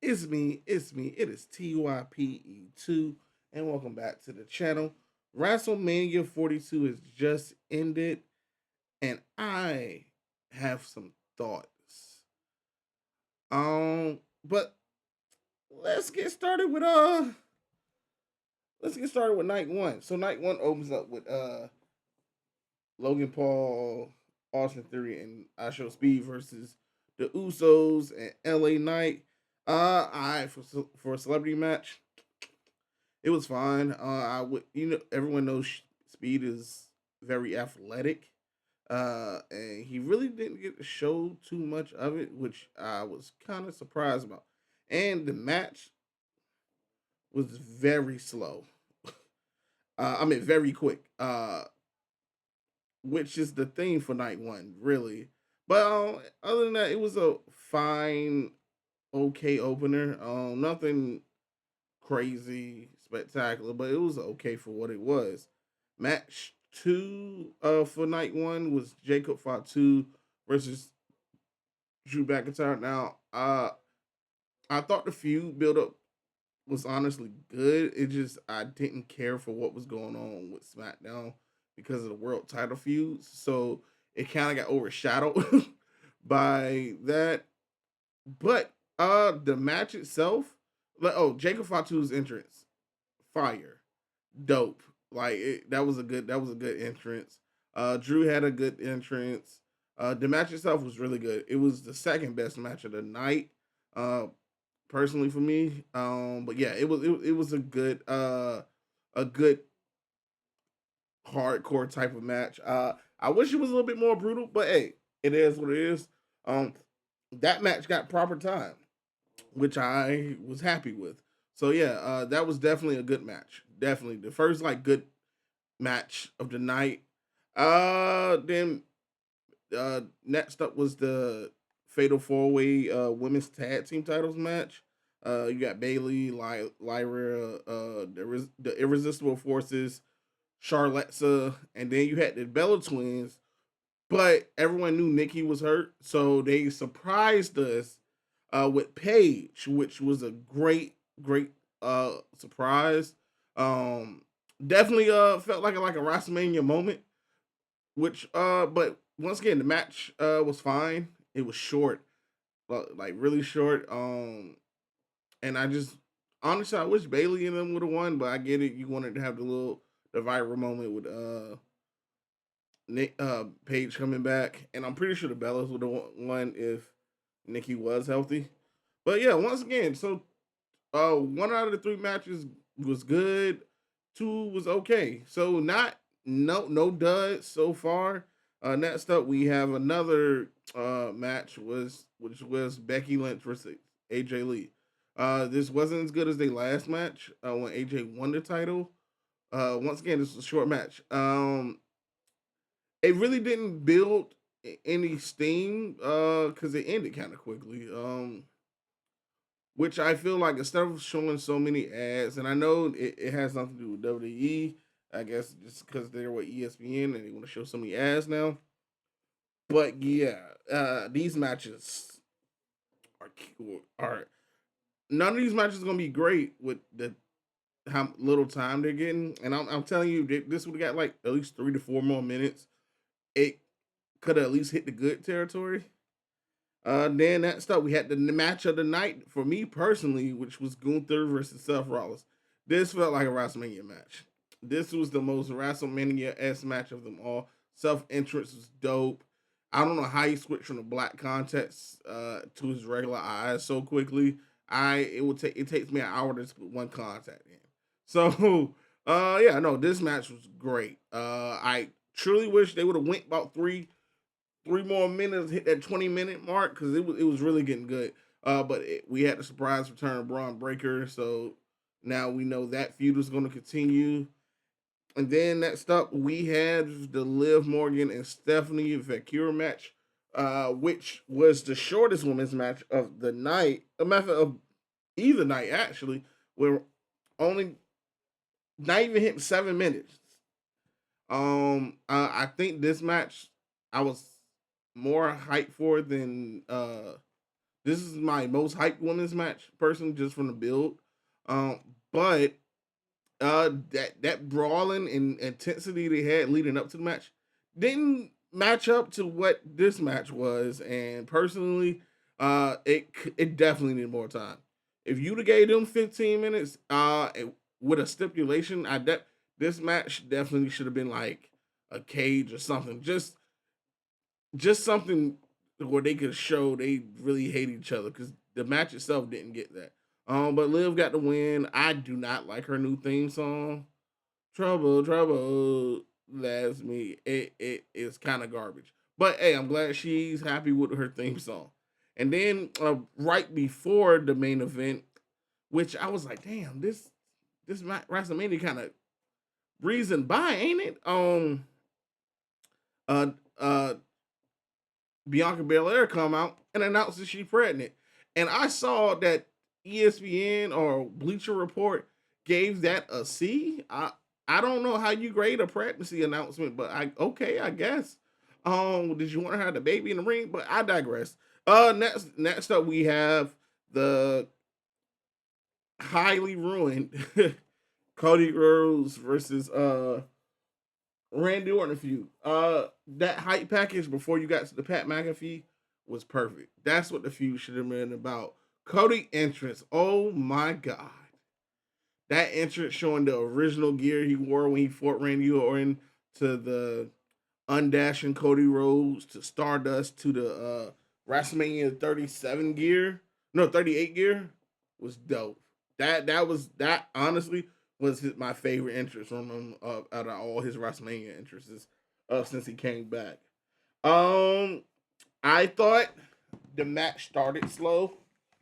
It's me. It is TYPE2, and welcome back to the channel. WrestleMania 42 has just ended, and I have some thoughts. But let's get started with night one. So night one opens up with Logan Paul, Austin Theory, and I Show Speed versus the Usos and LA Knight. I for a celebrity match, it was fine. I would, everyone knows Speed is very athletic, and he really didn't get to show too much of it, which I was kind of surprised about. And the match was very slow. Very quick. Which is the thing for night one, really. But other than that, it was a fine, okay opener. Nothing crazy, spectacular, but it was okay for what it was. Match two for night one was Jacob Fatu versus Drew McIntyre. Now, I thought the feud build up was honestly good. It just I didn't care for what was going on with SmackDown because of the world title feuds. So it kind of got overshadowed by that. But the match itself, like Jacob Fatu's entrance, fire, dope. That was a good entrance. Drew had a good entrance. The match itself was really good. It was the second best match of the night. Uh, Personally for me. But yeah, it was a good hardcore type of match. I wish it was a little bit more brutal, but hey, it is what it is. Um, that match got proper time, which I was happy with. So yeah, that was definitely a good match. Definitely the first like good match of the night. Then next up was the Fatal Four Way Women's Tag Team Titles match. You got Bailey, Lyra, the Irresistible Forces, Charlotte, and then you had the Bella Twins. But everyone knew Nikki was hurt, so they surprised us with Paige, which was a great surprise. Um, Definitely felt like a WrestleMania moment. But once again, the match was fine. It was short, like really short. And I just honestly, I wish Bailey and them would have won, but I get it. You wanted to have the viral moment with Nick Paige coming back, and I'm pretty sure the Bellas would have won if Nikki was healthy. But yeah, once again, so one out of the three matches was good, two was okay. So not no duds so far. Next up, we have another match which was Becky Lynch versus AJ Lee. This wasn't as good as their last match when AJ won the title. Once again, this was a short match. It really didn't build any steam because it ended kind of quickly. Which I feel like instead of showing so many ads, and I know it has nothing to do with WWE, I guess just because they're with ESPN and they want to show so many ads now. But yeah, these matches are are none of these matches are gonna be great with the how little time they're getting, and I'm telling you, this would have got like at least 3 to 4 more minutes. It could have at least hit the good territory. Then that stuff we had the match of the night for me personally, which was Gunther versus Seth Rollins. This felt like a WrestleMania match. This was the most WrestleMania s match of them all. Self entrance was dope. I don't know how he switched from the black context to his regular eyes so quickly. It takes me an hour to put one contact in. So yeah, no, this match was great. I truly wish they would have went about three more minutes, hit that 20-minute mark because it was really getting good. We had the surprise return of Braun Breaker, so now we know that feud is going to continue. And then next up, we had the Liv Morgan and Stephanie Vecchia match, which was the shortest women's match of the night, a matter of either night actually, where only not even hitting 7 minutes. I think this match I was more hyped for than This is my most hyped women's match person just from the build. Um, but that brawling and intensity they had leading up to the match didn't match up to what this match was. And personally, it definitely needed more time. If you'd have gave them 15 minutes, with a stipulation, this match definitely should have been like a cage or something. Just something where they could show they really hate each other because the match itself didn't get that. But Liv got the win. I do not like her new theme song. Trouble, trouble. That's me. It is kind of garbage. But hey, I'm glad she's happy with her theme song. And then right before the main event, which I was like, damn, this WrestleMania kind of breezing by, ain't it? Uh, uh, Bianca Belair come out and announces she's pregnant. And I saw that ESPN or Bleacher Report gave that a C. I don't know how you grade a pregnancy announcement, but I guess. Did you want to have the baby in the ring? But I digress. Next up we have the highly ruined Cody Rhodes versus Randy Orton feud. That hype package before you got to the Pat McAfee was perfect. That's what the feud should have been about. Cody entrance. Oh my god. That entrance showing the original gear he wore when he fought Randy Orton to the undashing Cody Rhodes to Stardust to the WrestleMania 37 gear. No, 38 gear was dope. That honestly was my favorite entrance from him out of all his WrestleMania entrances since he came back. Um, I thought the match started slow.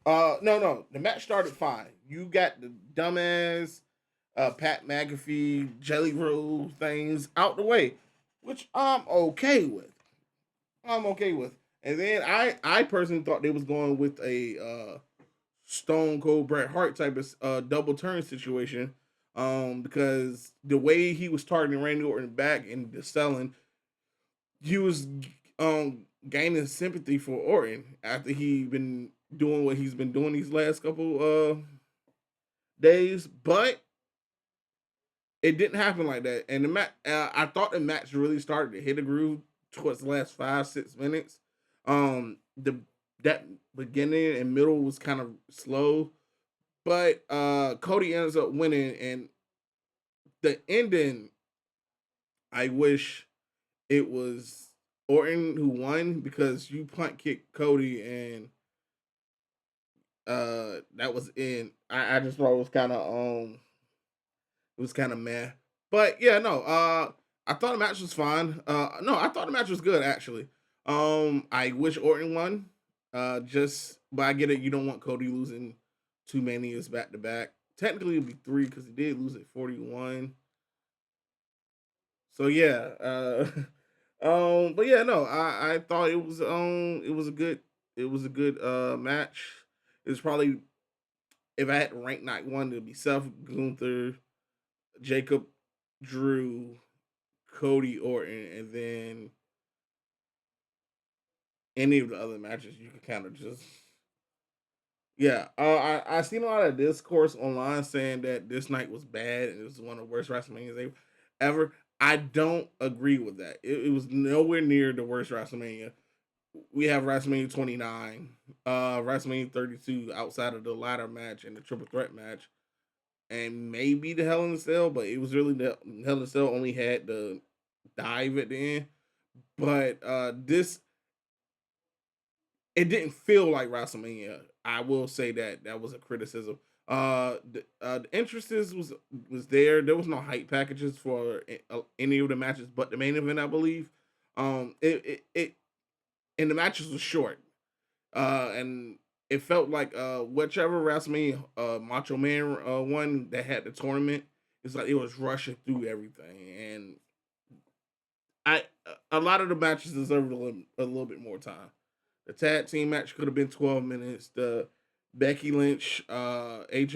No, the match started fine. You got the dumbass Pat McAfee jelly roll things out the way, which I'm okay with. I'm okay with. And then I personally thought they was going with a Stone Cold Bret Hart type of double turn situation. Because the way he was targeting Randy Orton back and the selling, he was gaining sympathy for Orton after he been doing what he's been doing these last couple days. But it didn't happen like that. And the match, I thought the match really started to hit a groove towards the last 5-6 minutes. The that beginning and middle was kind of slow, but Cody ends up winning, and the ending. I wish it was Orton who won because you punt kicked Cody, and that was in. I just thought it was kind of meh. But yeah, no. I thought the match was fine. No, I thought the match was good actually. I wish Orton won. But I get it. You don't want Cody losing two manias back to back. Technically, it'd be three because he did lose at 41. So yeah. But yeah, no. I thought it was a good match. It was probably if I had to rank night one, it'd be Seth Gunther, Jacob, Drew, Cody Orton, and then any of the other matches you could kind of just yeah. I seen a lot of discourse online saying that this night was bad and it was one of the worst WrestleManias they ever. I don't agree with that. It was nowhere near the worst WrestleMania. We have WrestleMania 29, WrestleMania 32 outside of the ladder match and the triple threat match, and maybe the Hell in a Cell, but it was really the Hell in a Cell only had the dive at the end. But this it didn't feel like WrestleMania. I will say that was a criticism. The entrances was there. There was no hype packages for any of the matches, but the main event, I believe. It and the matches was short. And it felt like whichever WrestleMania Macho Man one that had the tournament. It's like it was rushing through everything, and I a lot of the matches deserved a little bit more time. The tag team match could have been 12 minutes. The Becky Lynch, AJ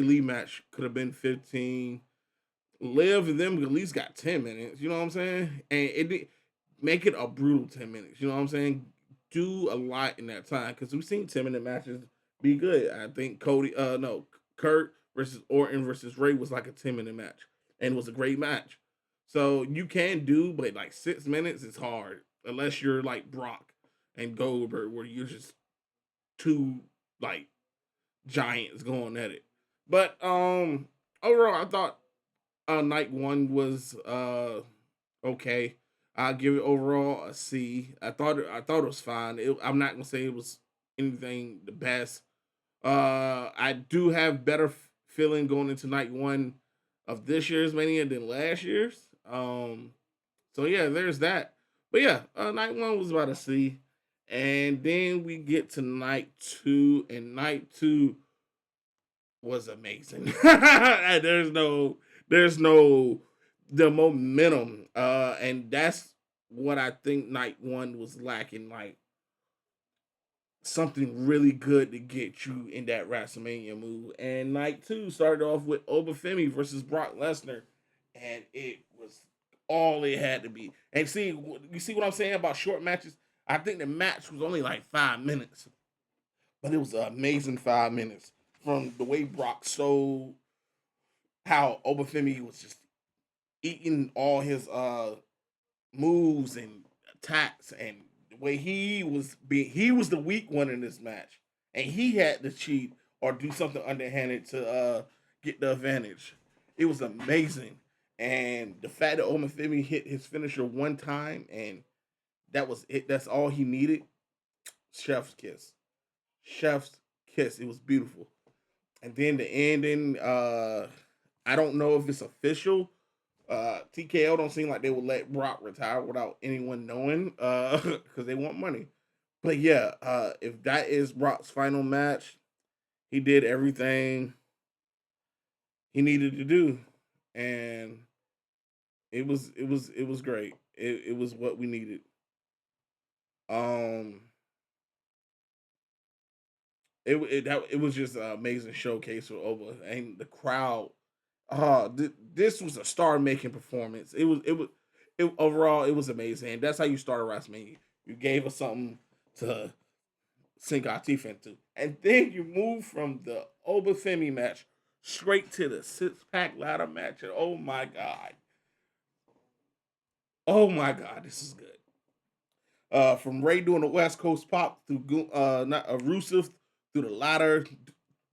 Lee match could have been 15. Liv and them at least got 10 minutes. You know what I'm saying? And it did make it a brutal 10 minutes. You know what I'm saying? do a lot in that time because we've seen 10-minute matches be good. I think Kurt versus Orton versus Ray was like a 10-minute match and it was a great match. So you can do, but like 6 minutes is hard unless you're like Brock and Goldberg, where you're just two like giants going at it. But overall, I thought night one was okay. I give it overall a C. I thought it was fine. I'm not gonna say it was anything the best. I do have better feeling going into night one of this year's Mania than last year's. So yeah, there's that. But yeah, night one was about a C, and then we get to night two, and night two was amazing. There's no the momentum, and that's what I think night one was lacking. Like something really good to get you in that WrestleMania move. And night two started off with Obafemi versus Brock Lesnar, and it was all it had to be. And see, you see what I'm saying about short matches? I think the match was only like 5 minutes, but it was an amazing 5 minutes from the way Brock sold, how Obafemi was just eating all his moves and attacks, and the way he was the weak one in this match, and he had to cheat or do something underhanded to get the advantage. It was amazing, and the fact that Obafemi hit his finisher one time and that was it. That's all he needed. Chef's kiss. Chef's kiss. It was beautiful. And then the ending, I don't know if it's official. TKO don't seem like they would let Brock retire without anyone knowing, because they want money. But yeah, if that is Brock's final match, he did everything he needed to do, and it was great. It was what we needed. Um, it was just an amazing showcase for Oba and the crowd. This was a star making performance. Overall it was amazing. And that's how you start a WrestleMania. You gave us something to sink our teeth into, and then you move from the Oba Femi match straight to the 6 pack ladder match. And oh my god, this is good. From Ray doing the West Coast pop through not Rusev through the ladder,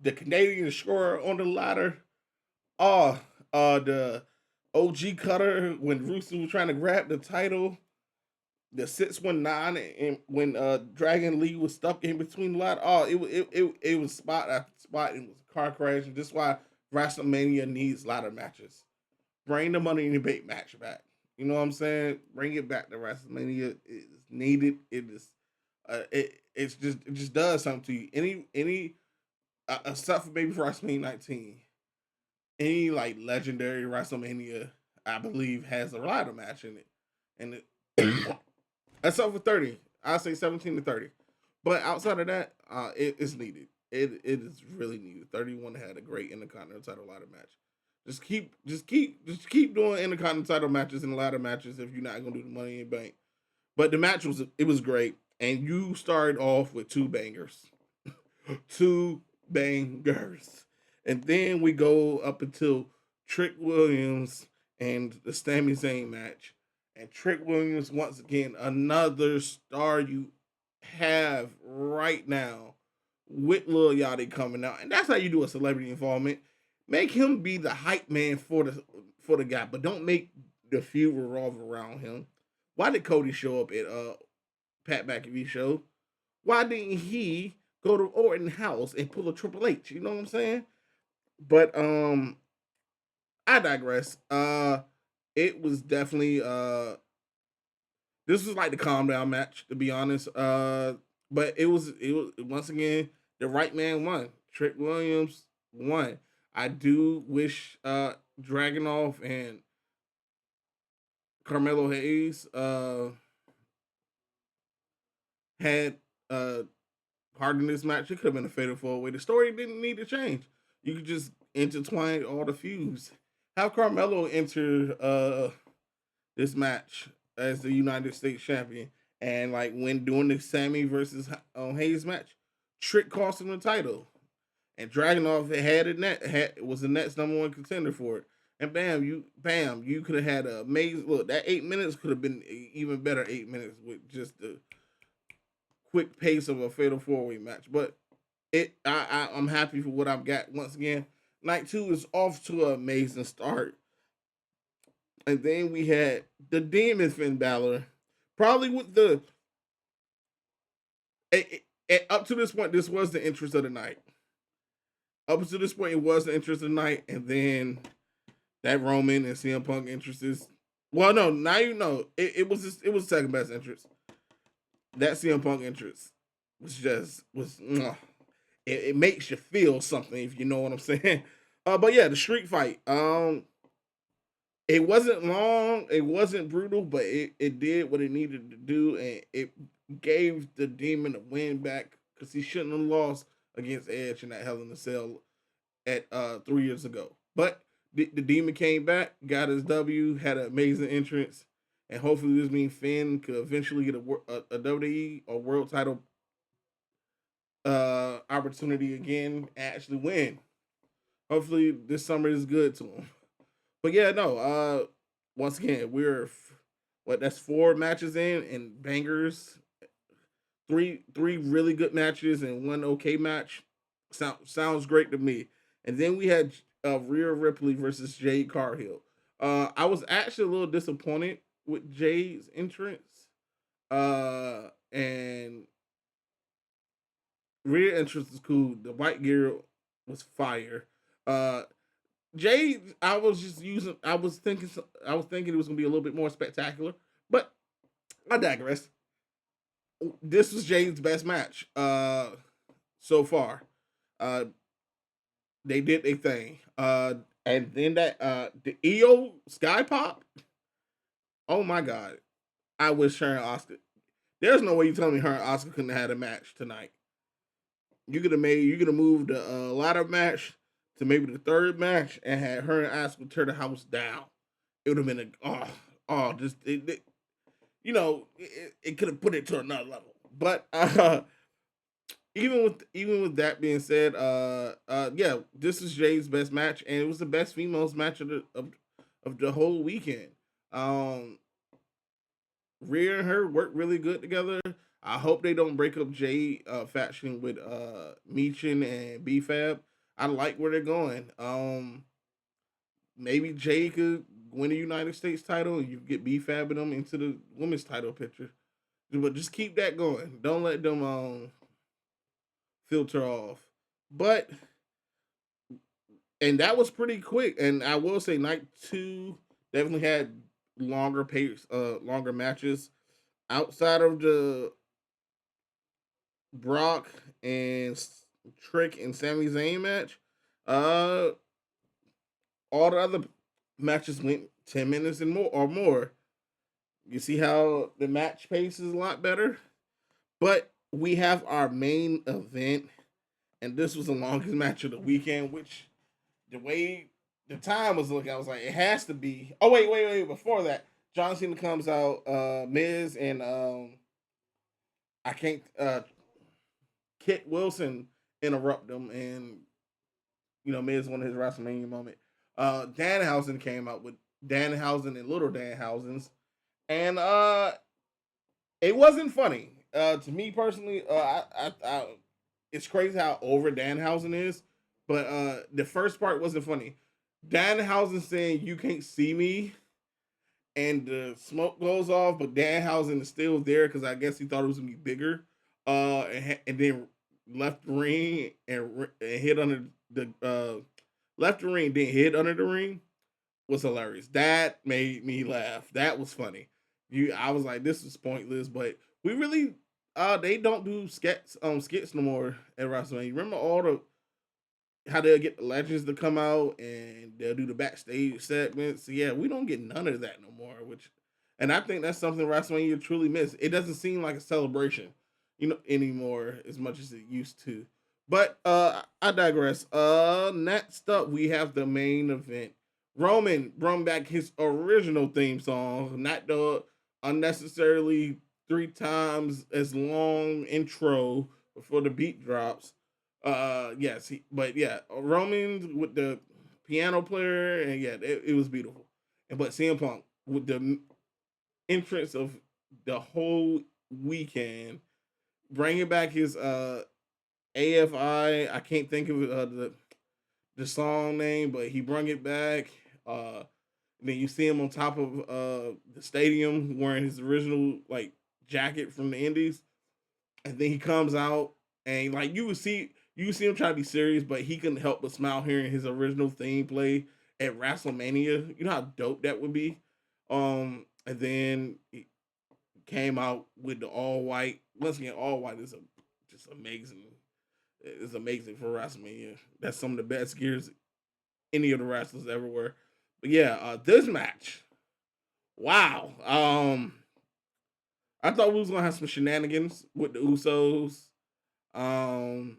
the Canadian Destroyer on the ladder. Oh, the OG cutter when Rusev was trying to grab the title, the 619, and when Dragon Lee was stuck in between the ladder. Oh, it was spot after spot. It was a car crash, and this is why WrestleMania needs ladder matches. Bring the Money in the Bank match back. You know what I'm saying? Bring it back to WrestleMania. It's needed. It just does something to you. Any except for maybe for WrestleMania 19, any like legendary WrestleMania, I believe, has a ladder match in it, and except for 30, I say 17 to 30. But outside of that, it is needed. It is really needed. 31 had a great Intercontinental title ladder match. Just keep doing Intercontinental title matches and ladder matches if you're not gonna do the Money in the Bank. But the match was great, and you started off with two bangers, two bangers, and then we go up until Trick Williams and the Sami Zayn match, and Trick Williams once again another star you have right now with Lil Yachty coming out, and that's how you do a celebrity involvement. Make him be the hype man for the guy, but don't make the feud revolve around him. Why did Cody show up at Pat McAfee show? Why didn't he go to Orton house and pull a Triple H? You know what I'm saying? But I digress. It was definitely this was like the calm down match, to be honest. But it was once again the right man won. Trick Williams won. I do wish Dragonoff and Carmelo Hayes had part in this match. It could have been a fatal four way. The story didn't need to change. You could just intertwine all the feuds. Have Carmelo enter this match as the United States champion, And like when doing the Sammy versus Hayes match, Trick cost him the title, and Dragunov was the next number one contender for it. And bam, you could have had a amazing look. That 8 minutes could have been even better 8 minutes with just the quick pace of a fatal four way match. But I'm happy for what I've got. Once again, night two is off to an amazing start, and then we had the Demon Finn Balor, probably with the up to this point, this was the interest of the night. Up to this point, it was the interest of the night, and then that Roman and CM Punk interest is. Well, no, now you know it was second best interest. That CM Punk interest was it makes you feel something if you know what I'm saying. But yeah, the street fight. It wasn't long, it wasn't brutal, but it did what it needed to do, and it gave the Demon a win back because he shouldn't have lost against Edge in that Hell in a Cell at 3 years ago. But the Demon came back, got his W, had an amazing entrance, and hopefully this means Finn could eventually get a WWE or world title opportunity again and actually win. Hopefully this summer is good to him. But yeah, no. Once again, that's 4 matches in and bangers. Three really good matches and one okay match. Sounds great to me. And then we had Rhea Ripley versus Jade Cargill. I was actually a little disappointed with Jade's entrance. And Rhea entrance was cool. The white gear was fire. Uh, Jade, I was thinking it was gonna be a little bit more spectacular, but I digress. This was Jade's best match so far. Uh, they did their thing. And then that the EO Sky Pop. Oh my god! I wish her and Oscar. There's no way you tell me her and Oscar couldn't have had a match tonight. You could have moved the ladder match to maybe the third match and had her and Oscar tear the house down. It would have been just it could have put it to another level. But even with that being said, yeah, this is Jay's best match, and it was the best females match of the whole weekend. Um, Rhea and her work really good together. I hope they don't break up Jay faction with Meechin and BFAB. I like where they're going. Maybe Jay could win the United States title and you get BFAB them into the women's title picture. But just keep that going. Don't let them filter off. But and that was pretty quick. And I will say night two definitely had longer matches outside of the Brock and Trick and Sami Zayn match. Uh, all the other matches went 10 minutes and more. You see how the match pace is a lot better. But we have our main event, and this was the longest match of the weekend. Which the way the time was looking, I was like, it has to be. Oh wait! Before that, John Cena comes out. Miz and I can't. Kit Wilson interrupt them, and Miz won his WrestleMania moment. Danhausen came out with Danhausen and Little Danhausens, and it wasn't funny. To me personally, it's crazy how over Danhausen is, but the first part wasn't funny. Danhausen saying you can't see me, and the smoke goes off, but Danhausen is still there because I guess he thought it was gonna be bigger. And then left the ring and hit under the left the ring, then hit under the ring was hilarious. That made me laugh. That was funny. I was like, this is pointless, but we really they don't do skits no more at WrestleMania. Remember all the how they'll get the legends to come out and they'll do the backstage segments. Yeah, we don't get none of that no more. And I think that's something WrestleMania truly missed. It doesn't seem like a celebration, anymore as much as it used to. But I digress. Next up, we have the main event. Roman brought back his original theme song, not the unnecessarily 3 times as long intro before the beat drops. Yes, but yeah, Roman with the piano player, and yeah, it was beautiful. And but CM Punk with the entrance of the whole weekend, bringing back his AFI. I can't think of the song name, but he brought it back. And then you see him on top of the stadium wearing his original like jacket from the Indies, and then he comes out and like you see him try to be serious, but he couldn't help but smile hearing his original theme play at WrestleMania. You know how dope that would be. And then he came out with the all white. Once again, all white is just amazing. It's amazing for WrestleMania. That's some of the best gears any of the wrestlers ever were. But yeah, this match, wow. I thought we was gonna have some shenanigans with the Usos. Um,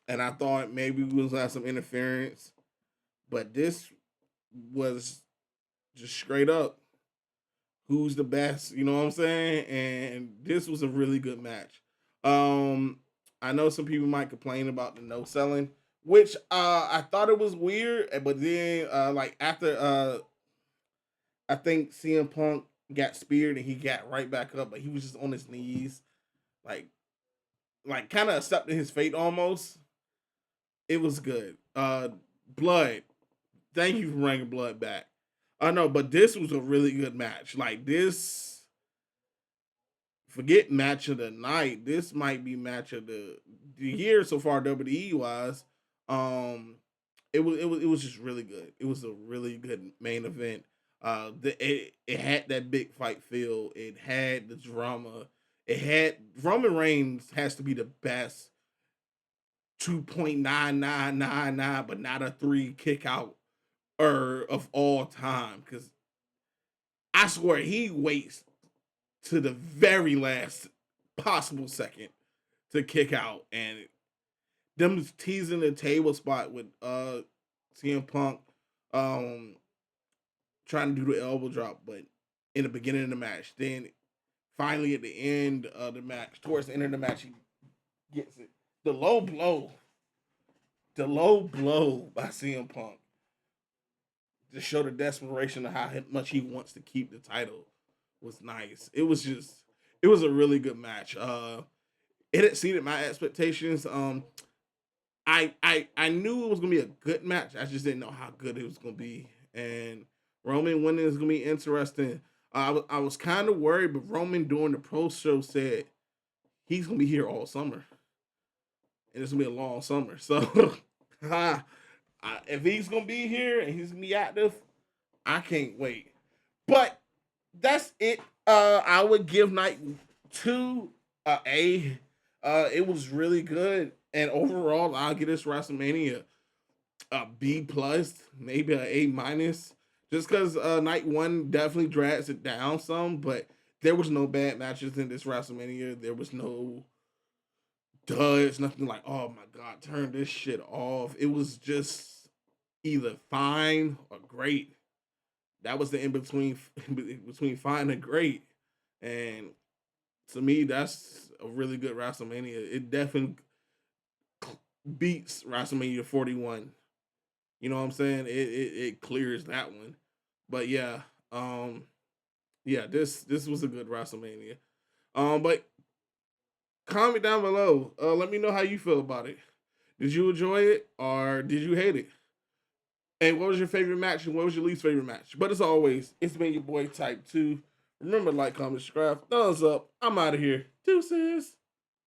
and I thought maybe we was gonna have some interference, but this was just straight up who's the best, you know what I'm saying? And this was a really good match. Um, I know some people might complain about the no selling, which I thought it was weird, but then like after I think CM Punk got speared and he got right back up, but he was just on his knees, like kind of accepting his fate almost. It was good. Blood. Thank you for bringing Blood back. I know, but this was a really good match. Like this, forget match of the night. This might be match of the year so far WWE wise. Um, it was just really good. It was a really good main event. It had that big fight feel. It had the drama. It had Roman Reigns has to be the best 2.9999, but not a three kick out or of all time. Because I swear he waits to the very last possible second to kick out, and them teasing the table spot with CM Punk um trying to do the elbow drop, but in the beginning of the match, then finally at the end of the match, towards the end of the match, he gets it. The low blow, the low blow by CM Punk to show the desperation of how much he wants to keep the title was nice. It was a really good match. It exceeded my expectations. I knew it was gonna be a good match. I just didn't know how good it was gonna be. And Roman winning is gonna be interesting. I was kind of worried, but Roman during the pro show said he's gonna be here all summer, and it's gonna be a long summer. So if he's gonna be here and he's gonna be active, I can't wait. But that's it. I would give night two a. It was really good, and overall, I'll give this WrestleMania a B plus, maybe a A minus, just because night one definitely drags it down some. But there was no bad matches in this WrestleMania. There was no duds, nothing like oh my god, turn this shit off. It was just either fine or great. That was the in between between fine and great, and to me, that's a really good WrestleMania. It definitely beats WrestleMania 41. You know what I'm saying? It clears that one. But yeah, yeah, this was a good WrestleMania. But comment down below. Let me know how you feel about it. Did you enjoy it or did you hate it? And what was your favorite match and what was your least favorite match? But as always, it's been your boy Type 2. Remember, like, comment, subscribe, thumbs up. I'm out of here. Deuces.